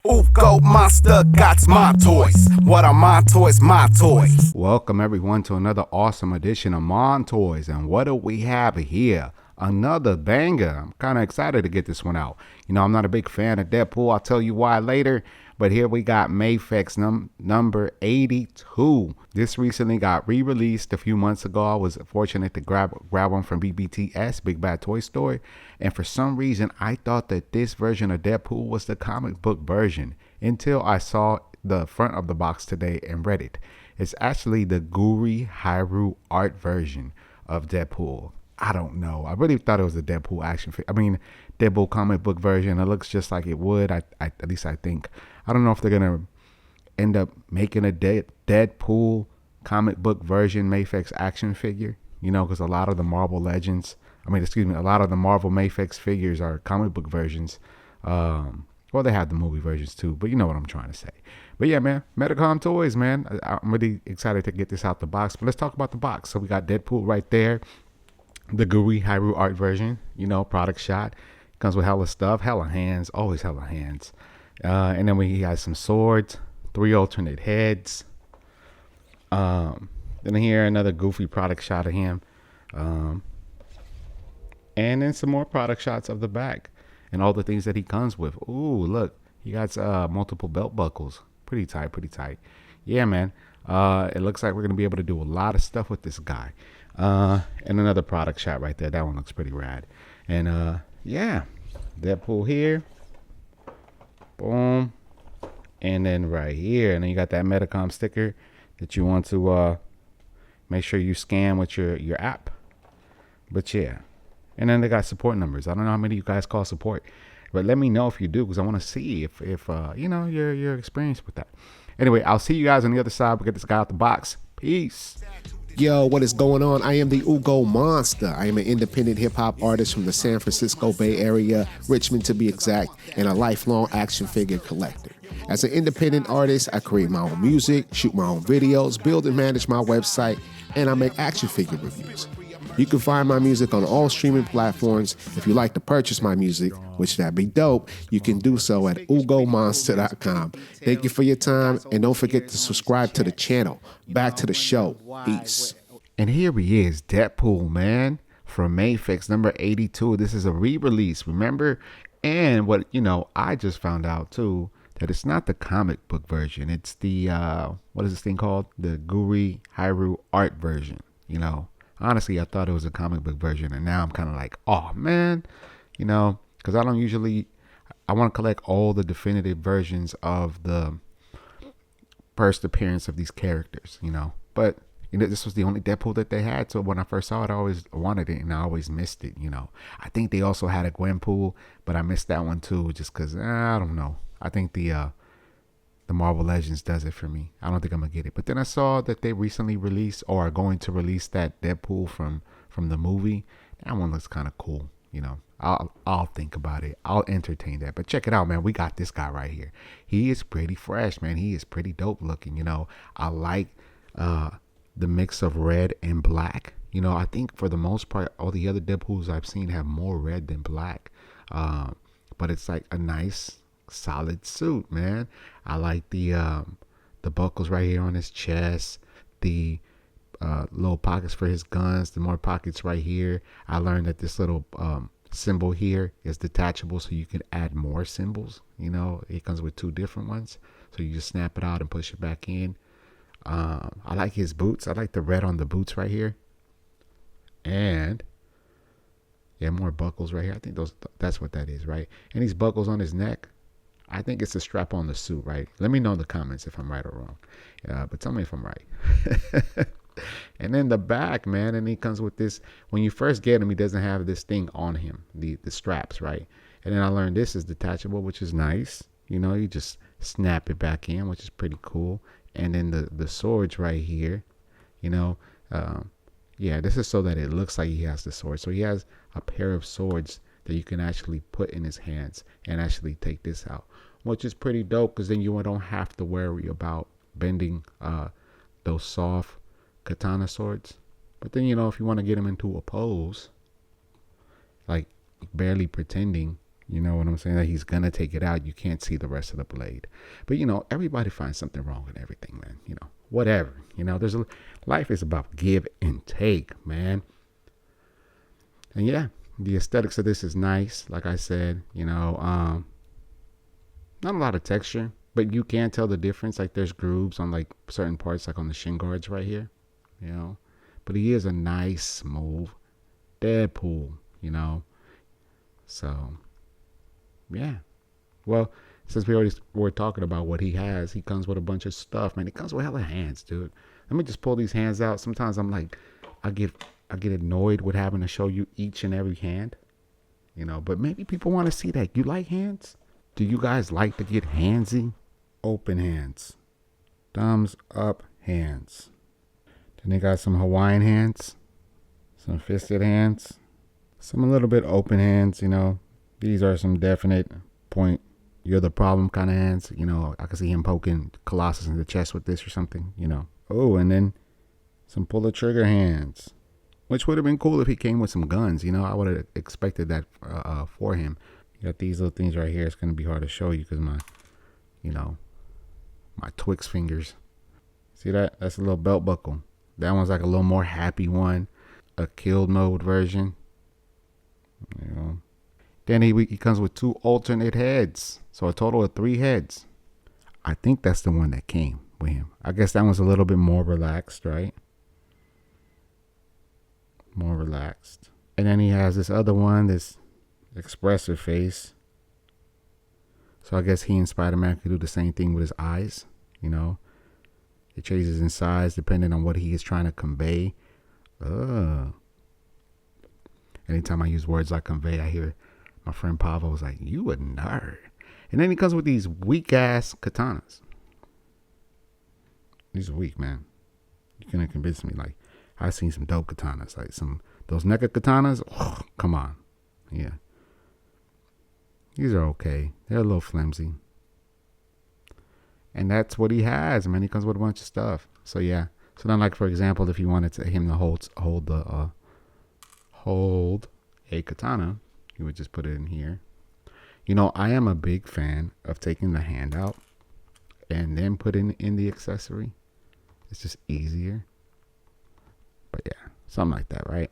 Go monster got my toys. What are my toys? My toys. Welcome everyone to another awesome edition of Mon Toys. And what do we have here? Another banger. I'm kind of excited to get this one out. You know, I'm not a big fan of Deadpool. I'll tell you why later. But here we got MAFEX number 82. This recently got re-released a few months ago. I was fortunate to grab one from BBTS, Big Bad Toy Store. And for some reason, I thought that this version of Deadpool was the comic book version until I saw the front of the box today and read it. It's actually the Gurihiru art version of Deadpool. I don't know. I really thought it was a Deadpool action figure. I mean, Deadpool comic book version. It looks just like it would. At least I think. I don't know if they're gonna end up making a Deadpool comic book version MAFEX action figure. You know, because a lot of the Marvel Legends. a lot of the Marvel MAFEX figures are comic book versions. Well, they have the movie versions too, but you know what I'm trying to say. But yeah, man, Metacom Toys, man. I'm really excited to get this out the box. But let's talk about the box. So we got Deadpool right there. The Gurihiru art version, you know, product shot. Comes with hella stuff, hella hands, always hella hands. And then we got some swords, 3 alternate heads. Then here another goofy product shot of him. And then some more product shots of the back and all the things that he comes with. Ooh, look, he got multiple belt buckles. Pretty tight. Yeah, man. It looks like we're going to be able to do a lot of stuff with this guy. And another product shot right there. That one looks pretty rad. And yeah, Deadpool here. Boom. And then right here. And then you got that Metacom sticker that you want to make sure you scan with your app. But yeah. And then they got support numbers. I don't know how many of you guys call support, but let me know if you do, because I want to see if you know, your experience with that. Anyway, I'll see you guys on the other side. We'll get this guy out the box. Peace. Yo, what is going on? I am the Ugo Monster. I am an independent hip-hop artist from the San Francisco Bay Area, Richmond to be exact, and a lifelong action figure collector. As an independent artist, I create my own music, shoot my own videos, build and manage my website, and I make action figure reviews. You can find my music on all streaming platforms. If you like to purchase my music, which that'd be dope, you can do so at ugomonster.com. Thank you for your time, and don't forget to subscribe to the channel. Back to the show. Peace. And here he is, Deadpool, man, from MAFEX number 82. This is a re-release, remember? And what, you know, I just found out too, that it's not the comic book version. It's the, what is this thing called? The Gurihiru art version, you know? Honestly, I thought it was a comic book version, and now I'm kind of like, oh, man, you know, because I want to collect all the definitive versions of the first appearance of these characters, you know. But, you know, this was the only Deadpool that they had, so when I first saw it, I always wanted it, and I always missed it, you know. I think they also had a Gwenpool, but I missed that one, too, just because, I don't know. I think the Marvel Legends does it for me. I don't think I'm gonna get it. But then I saw that they recently released, or are going to release, that Deadpool from the movie. That one looks kind of cool. You know, I'll think about it. I'll entertain that. But check it out, man. We got this guy right here. He is pretty fresh, man. He is pretty dope looking. You know, I like the mix of red and black. You know, I think for the most part, all the other Deadpools I've seen have more red than black. But it's like a nice, solid suit, man. I like the buckles right here on his chest, the little pockets for his guns, the more pockets right here. I learned that this little symbol here is detachable, so you can add more symbols. You know, it comes with 2 different ones, so you just snap it out and push it back in. I like his boots. I like the red on the boots right here. And yeah, more buckles right here. I think that's what that is, right? And these buckles on his neck, I think it's a strap on the suit, right? Let me know in the comments if I'm right or wrong. But tell me if I'm right. And then the back, man, and he comes with this. When you first get him, he doesn't have this thing on him, the straps, right? And then I learned this is detachable, which is nice. You know, you just snap it back in, which is pretty cool. And then the swords right here, you know, yeah, this is so that it looks like he has the sword. So he has a pair of swords that you can actually put in his hands and actually take this out, which is pretty dope, because then you don't have to worry about bending those soft katana swords. But then, you know, if you want to get him into a pose, like barely pretending, You know what I'm saying? That he's gonna take it out. You can't see the rest of the blade. But everybody finds something wrong with everything, man. Whatever. Life is about give and take, man. And yeah, the aesthetics of this is nice. Like I said, not a lot of texture, but you can tell the difference. Like there's grooves on like certain parts, like on the shin guards right here, But he is a nice, smooth Deadpool, So, yeah. Well, since we already were talking about what he has, he comes with a bunch of stuff, man. He comes with hella hands, dude. Let me just pull these hands out. Sometimes I'm like, I get annoyed with having to show you each and every hand, But maybe people want to see that. You like hands? Do you guys like to get handsy? Open hands. Thumbs up hands. Then they got some Hawaiian hands. Some fisted hands. Some a little bit open hands, These are some definite point, you're the problem kind of hands. I could see him poking Colossus in the chest with this or something, Oh, and then some pull the trigger hands. Which would have been cool if he came with some guns, I would have expected that for him. You got these little things right here. It's going to be hard to show you because my Twix fingers. See that? That's a little belt buckle. That one's like a little more happy one. A killed mode version. Then he comes with 2 alternate heads. So a total of 3 heads. I think that's the one that came with him. I guess that one's a little bit more relaxed, right? More relaxed. And then he has this other one, this expressive face. So I guess he and Spider-Man could do the same thing with his eyes. It changes in size depending on what he is trying to convey. Anytime I use words like convey, I hear my friend Pavo was like, you a nerd. And then he comes with these weak ass katanas. These are weak, man. You couldn't convince me. Like, I've seen some dope katanas. Like those NECA katanas. Oh, come on. Yeah. These are okay. They're a little flimsy. And that's what he has, man. He comes with a bunch of stuff. So yeah. So then, like for example, if you wanted him to hold a katana, you would just put it in here. I am a big fan of taking the hand out and then putting in the accessory. It's just easier. But yeah, something like that, right?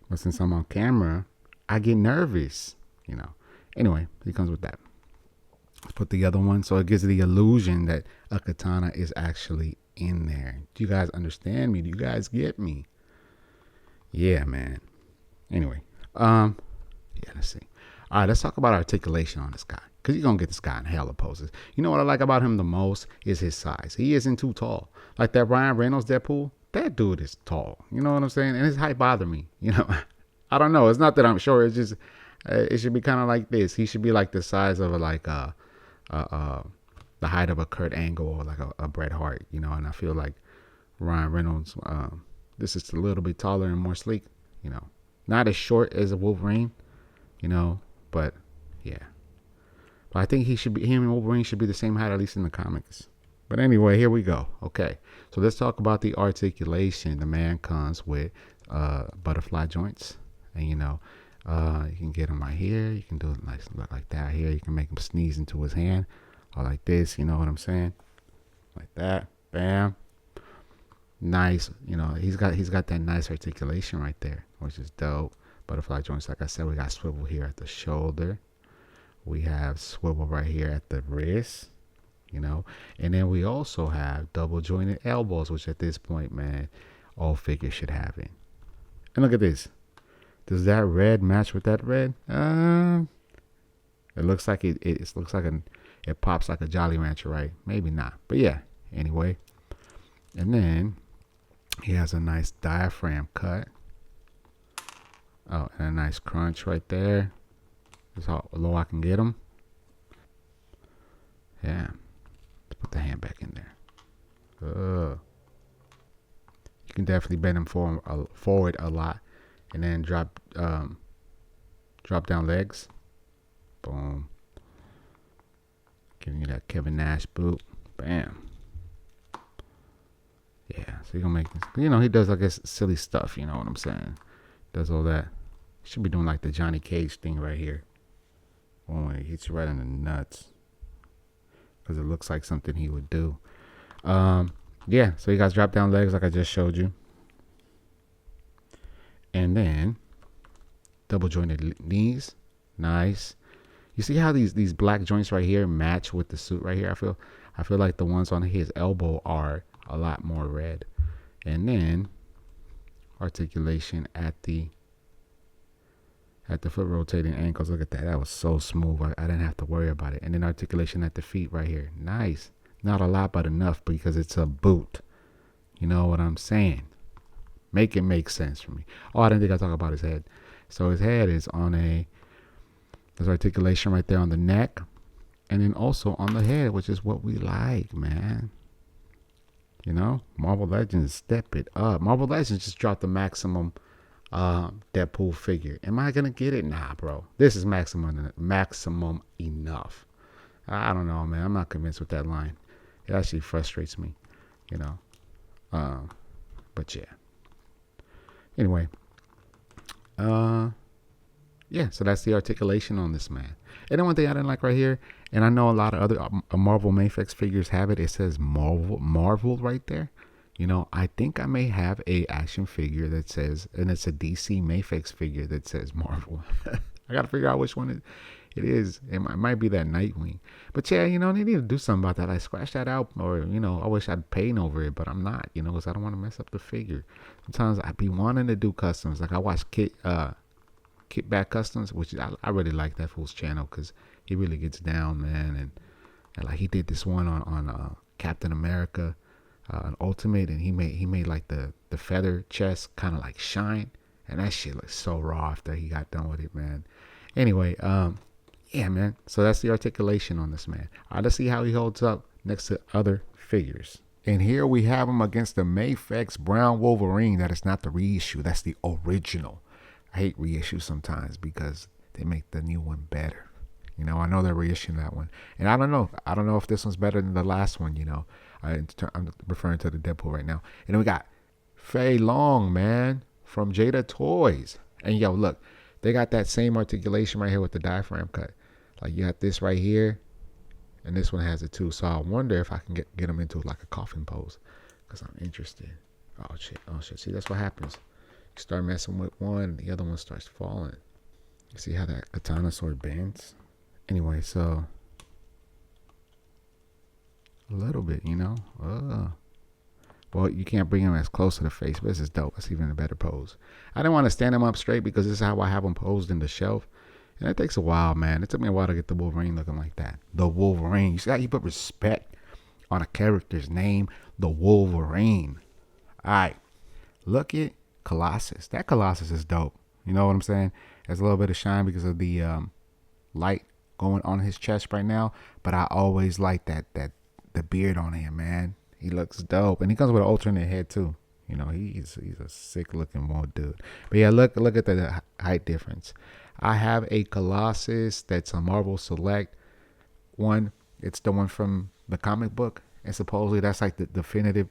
But since I'm on camera, I get nervous, Anyway, he comes with that. Let's put the other one. So it gives the illusion that a katana is actually in there. Do you guys understand me? Do you guys get me? Yeah, man. Anyway, yeah, let's see. All right, let's talk about articulation on this guy. Because you're going to get this guy in hella poses. You know what I like about him the most is his size. He isn't too tall. Like that Ryan Reynolds Deadpool, that dude is tall. You know what I'm saying? And his height bother me. I don't know. It's not that I'm sure. It's just, it should be kind of like this. He should be like the size of the height of a Kurt Angle or like a Bret Hart, And I feel like Ryan Reynolds, this is a little bit taller and more sleek, Not as short as a Wolverine, but yeah. But I think him and Wolverine should be the same height, at least in the comics. But anyway, here we go. Okay, so let's talk about the articulation. The man comes with butterfly joints, and you can get him right here. You can do it nice like that here. You can make him sneeze into his hand, or like this. You know what I'm saying? Like that. Bam. Nice. He's got that nice articulation right there, which is dope. Butterfly joints, like I said, we got swivel here at the shoulder. We have swivel right here at the wrist, and then we also have double jointed elbows, which at this point, man, all figures should have it. And look at this. Does that red match with that red? It looks like it looks like it pops like a Jolly Rancher, right? Maybe not, but yeah. Anyway, and then he has a nice diaphragm cut. Oh, and a nice crunch right there. That's how low I can get him. Yeah. Let's put the hand back in there. You can definitely bend him forward a lot. And then drop down legs. Boom. Giving you that Kevin Nash boot. Bam. Yeah. So you're going to make this. He does, I guess, silly stuff. You know what I'm saying? Does all that. Should be doing like the Johnny Cage thing right here. Oh, he hits you right in the nuts. Because it looks like something he would do. Yeah, so you guys drop down legs like I just showed you. And then double jointed knees. Nice. You see how these black joints right here match with the suit right here? I feel like the ones on his elbow are a lot more red. And then articulation at the foot rotating ankles. Look at that. That was so smooth. I didn't have to worry about it. And then articulation at the feet right here. Nice. Not a lot, but enough because it's a boot. You know what I'm saying? Make it make sense for me. Oh, I didn't think I talked about his head. So his head is on there's articulation right there on the neck. And then also on the head, which is what we like, man. You know, Marvel Legends, step it up. Marvel Legends just dropped the maximum Deadpool figure. Am I gonna get it? Nah, bro. This is maximum enough. I don't know, man. I'm not convinced with that line. It actually frustrates me, you know. But yeah. Anyway, yeah. So that's the articulation on this man. And then one thing I didn't like right here, and I know a lot of other Marvel MAFEX figures have it. It says Marvel right there. You know, I think I may have a action figure that says, and it's a DC MAFEX figure that says Marvel. I got to figure out which one it is. It might be that Nightwing. But yeah, you know, they need to do something about that. Like scratch that out, or, you know, I wish I'd paint over it, but I'm not, you know, because I don't want to mess up the figure. Sometimes I'd be wanting to do customs. Like I watch Kitback Customs, which I really like that fool's channel because he really gets down, man. And like he did this one on Captain America. An ultimate, and he made like the feather chest kind of like shine, and that shit looks so raw after he got done with it, man. Anyway, yeah, man. So that's the articulation on this man. All right, let's see how he holds up next to other figures. And here we have him against the MAFEX Brown Wolverine. That is not the reissue. That's the original. I hate reissues sometimes because they make the new one better. You know, I know they're reissuing that one, and I don't know if this one's better than the last one. You know. I'm referring to the Deadpool right now. And then we got Fei Long, man, from Jada Toys. And yo, look, they got that same articulation right here with the diaphragm cut. Like you got this right here, and this one has it too. So I wonder if I can get them into like a coffin pose, because I'm interested. Oh shit. See, that's what happens. You start messing with one, the other one starts falling. You see how that katana sword bends? Anyway, so a little bit, you know. Well, you can't bring him as close to the face, but this is dope. That's even a better pose. I didn't want to stand him up straight because this is how I have him posed in the shelf. And it takes a while, man. It took me a while to get the Wolverine looking like that. The Wolverine. You see how you put respect on a character's name? The Wolverine. All right. Look at Colossus. That Colossus is dope. You know what I'm saying? There's a little bit of shine because of the light going on his chest right now. But I always like that the beard on him, man. He looks dope, and he comes with an alternate head too. You know, he's a sick looking one dude. But yeah, look at the height difference. I have a Colossus that's a Marvel Select one. It's the one from the comic book, and supposedly that's like the definitive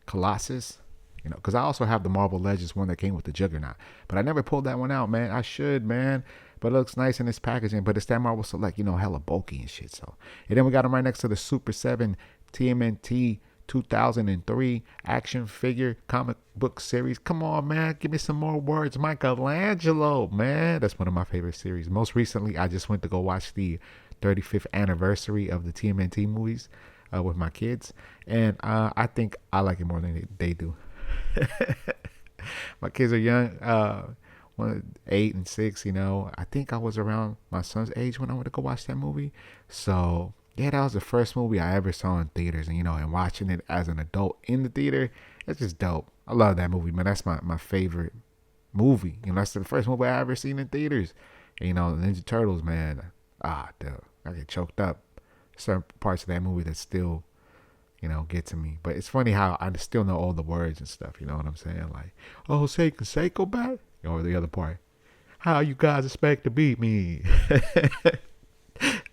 Colossus. You know, because I also have the Marvel Legends one that came with the Juggernaut, but I never pulled that one out, man. I should, man. But it looks nice in its packaging. But it's that Marvel Select, you know, hella bulky and shit. So, and then we got him right next to the Super 7 TMNT 2003 action figure comic book series. Come on, man. Give me some more words. Michelangelo, man. That's one of my favorite series. Most recently, I just went to go watch the 35th anniversary of the TMNT movies with my kids. And I think I like it more than they do. My kids are young. 8 and 6, you know. I think I was around my son's age when I went to go watch that movie. So yeah, that was the first movie I ever saw in theaters, and you know, and watching it as an adult in the theater, it's just dope. I love that movie, man. That's my favorite movie. You know, that's the first movie I ever seen in theaters. And, you know, the Ninja Turtles, man. Dude, I get choked up. Certain parts of that movie that still, you know, get to me. But it's funny how I still know all the words and stuff. You know what I'm saying? Like, oh, Seiko back. Or the other part, how you guys expect to beat me?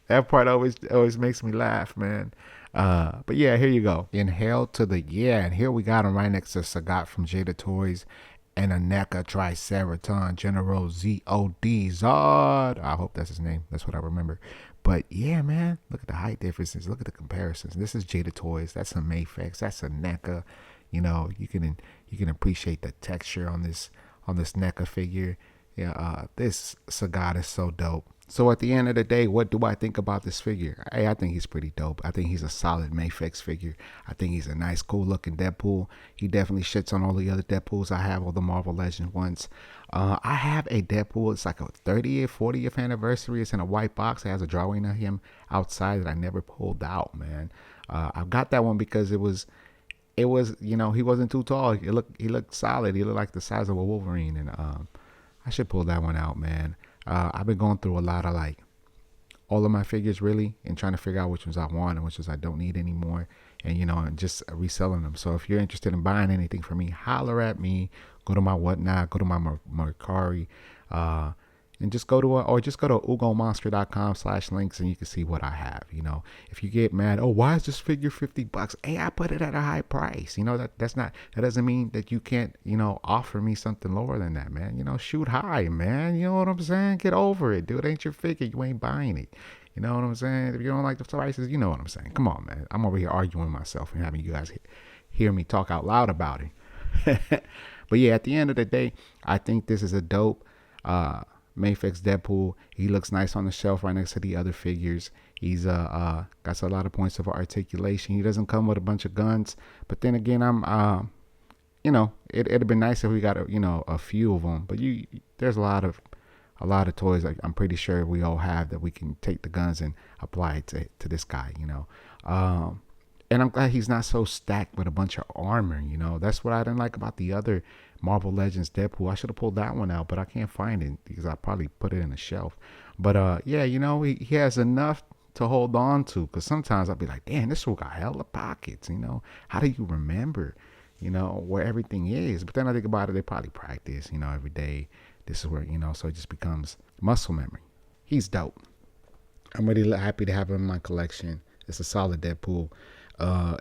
That part always makes me laugh, man. But yeah, here you go. Inhale to the yeah, and here we got him right next to Sagat from Jada Toys, and a NECA Triceraton General ZOD Zod. I hope that's his name. That's what I remember. But yeah, man, look at the height differences. Look at the comparisons. This is Jada Toys. That's a MAFEX. That's a NECA. You know, you can appreciate the texture on this NECA figure. Yeah, this Sagat is so dope. So at the end of the day, what do I think about this figure? Hey, I think he's pretty dope. I think he's a solid MAFEX figure. I think he's a nice, cool looking Deadpool. He definitely shits on all the other Deadpools I have, all the Marvel Legends ones. I have a Deadpool. It's like a 30th, 40th anniversary. It's in a white box. It has a drawing of him outside that I never pulled out, man. I got that one because it was, you know, he wasn't too tall. He looked solid. He looked like the size of a Wolverine, and I should pull that one out, man. I've been going through a lot of like all of my figures really and trying to figure out which ones I want and which ones I don't need anymore, and you know, and just reselling them. So if you're interested in buying anything from me, holler at me. Go to my Whatnot, go to my Mercari, and just go to ugomonster.com/links and you can see what I have. You know, if you get mad, oh, why is this figure $50? Hey, I put it at a high price. You know, that doesn't mean that you can't, you know, offer me something lower than that, man. You know, shoot high, man. You know what I'm saying? Get over it, dude. It ain't your figure. You ain't buying it. You know what I'm saying? If you don't like the prices, you know what I'm saying. Come on, man. I'm over here arguing with myself and having you guys hear me talk out loud about it. But yeah, at the end of the day, I think this is a dope MAFEX Deadpool. He looks nice on the shelf right next to the other figures. He's got a lot of points of articulation. He doesn't come with a bunch of guns, but then again, I'm you know, it'd have been nice if we got a few of them. But there's a lot of toys like I'm pretty sure we all have that we can take the guns and apply it to this guy, you know. And I'm glad he's not so stacked with a bunch of armor, you know. That's what I didn't like about the other Marvel Legends Deadpool. I should have pulled that one out, but I can't find it because I probably put it in a shelf. But yeah, you know, he has enough to hold on to, because sometimes I'll be like, damn, this fool got hella pockets, you know. How do you remember, you know, where everything is? But then I think about it, they probably practice, you know, every day. This is where, you know, so it just becomes muscle memory. He's dope. I'm really happy to have him in my collection. It's a solid Deadpool.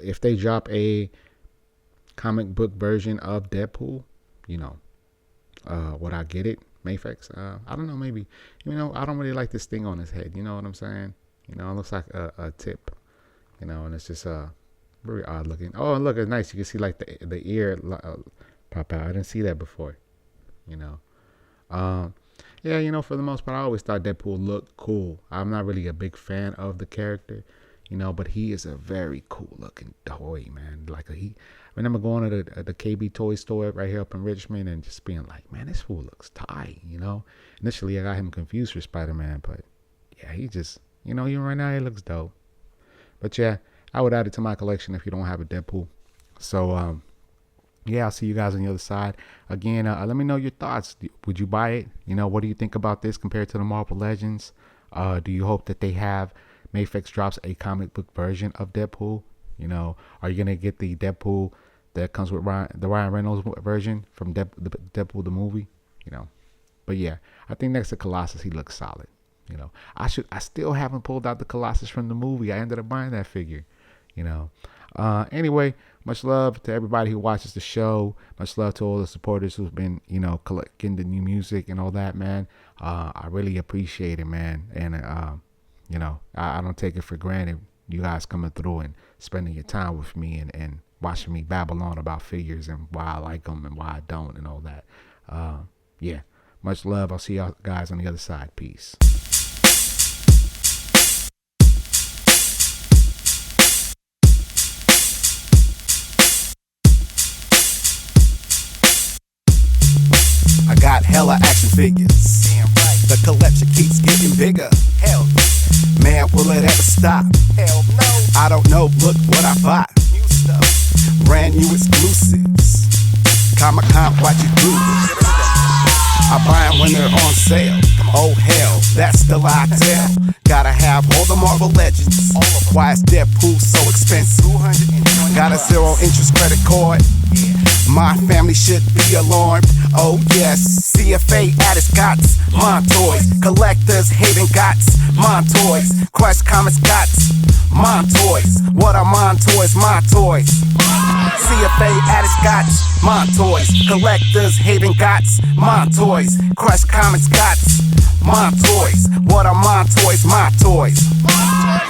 If they drop a comic book version of Deadpool, you know, would I get it? MAFEX? I don't know, maybe. You know, I don't really like this thing on his head. You know what I'm saying? You know, it looks like a tip, you know, and it's just very odd looking. Oh, and look, it's nice. You can see like the ear pop out. I didn't see that before, you know. Yeah, you know, for the most part, I always thought Deadpool looked cool. I'm not really a big fan of the character, you know, but he is a very cool looking toy, man. Like I remember going to the KB toy store right here up in Richmond and just being like, man, this fool looks tight, you know. Initially, I got him confused for Spider-Man, but yeah, he just, you know, even right now, he looks dope. But yeah, I would add it to my collection if you don't have a Deadpool. So, yeah, I'll see you guys on the other side. Again, let me know your thoughts. Would you buy it? You know, what do you think about this compared to the Marvel Legends? Do you hope that they have MAFEX drops a comic book version of Deadpool? You know, are you gonna get the Deadpool that comes with the Ryan Reynolds version from Deadpool the movie? You know, but yeah, I think next to Colossus, he looks solid. You know, I still haven't pulled out the Colossus from the movie. I ended up buying that figure. You know, anyway, much love to everybody who watches the show. Much love to all the supporters who've been, you know, collecting the new music and all that, man. I really appreciate it, man. And you know, I don't take it for granted. You guys coming through and spending your time with me and watching me babble on about figures and why I like them and why I don't and all that. Yeah, much love. I'll see y'all guys on the other side. Peace. I got hella action figures. Damn right. The collection keeps getting bigger. Hell yeah. Man, will it ever stop? Hell no. I don't know, look what I bought. New stuff. Brand new exclusives. Comic-Con, watch you do it. I buy them when they're on sale. Oh hell, that's the lie I tell. Gotta have all the Marvel Legends. Why is Deadpool so expensive? Got a 0 interest credit card. My family should be alarmed. Oh yes, CFA at its gots. My toys, collectors hating gots. My toys, Crush Comics gots. My toys, what are my toys? My toys. CFA addicts got my toys. Collectors hating gots my toys. Crush comics gots my toys. What are my toys? My toys.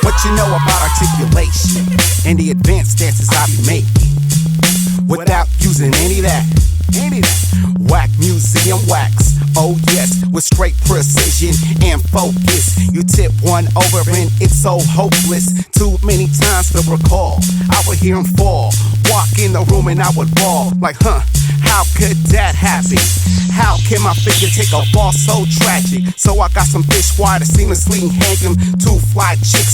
What you know about articulation and the advanced stances I be making without using any of that. Whack museum wax. Oh yes, with straight precision and focus. You tip one over and it's so hopeless. Too many times to recall. I would hear him fall. Walk in the room and I would bawl. Like, how could that happen? How can my figure take a fall so tragic? So I got some fish wire to seamlessly hang him. Two fly chicks